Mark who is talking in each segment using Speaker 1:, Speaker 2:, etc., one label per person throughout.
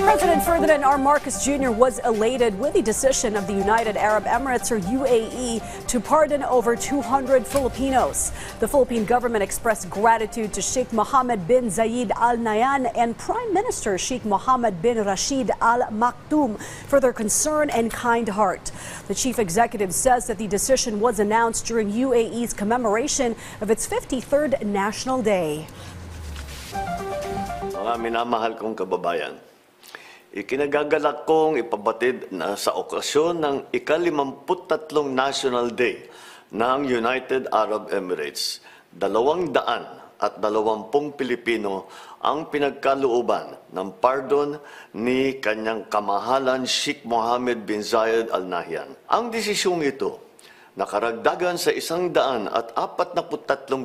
Speaker 1: President Ferdinand R. Marcos Jr. was elated with the decision of the United Arab Emirates, or UAE, to pardon over 200 Filipinos. The Philippine government expressed gratitude to Sheikh Mohammed bin Zayed Al Nahyan and Prime Minister Sheikh Mohammed bin Rashid Al Maktoum for their concern and kind heart. The chief executive says that the decision was announced during UAE's commemoration of its 53rd National Day.
Speaker 2: Mga minamahal kong kababayan, ikinagagalak kong ipabatid na sa okasyon ng ika-53 National Day ng United Arab Emirates, 220 Pilipino ang pinagkalooban ng pardon ni kanyang kamahalan Sheikh Mohammed bin Zayed Al Nahyan. Ang desisyong ito, nakaragdagan sa 143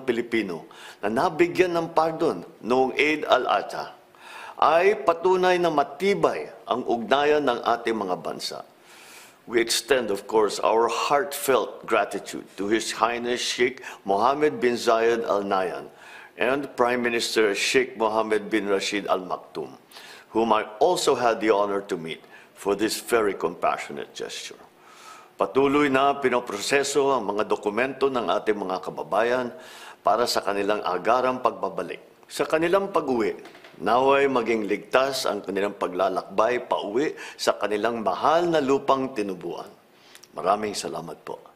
Speaker 2: Pilipino na nabigyan ng pardon noong Eid al-Adha, ay patunay na matibay ang ugnayan ng ating mga bansa. We extend, of course, our heartfelt gratitude to His Highness Sheikh Mohammed bin Zayed Al Nahyan and Prime Minister Sheikh Mohammed bin Rashid Al Maktoum, whom I also had the honor to meet for this very compassionate gesture. Patuloy na pinoproseso ang mga dokumento ng ating mga kababayan para sa kanilang agarang pagbabalik. Sa kanilang pag-uwi, naway maging ligtas ang kanilang paglalakbay pauwi sa kanilang mahal na lupang tinubuan. Maraming salamat po.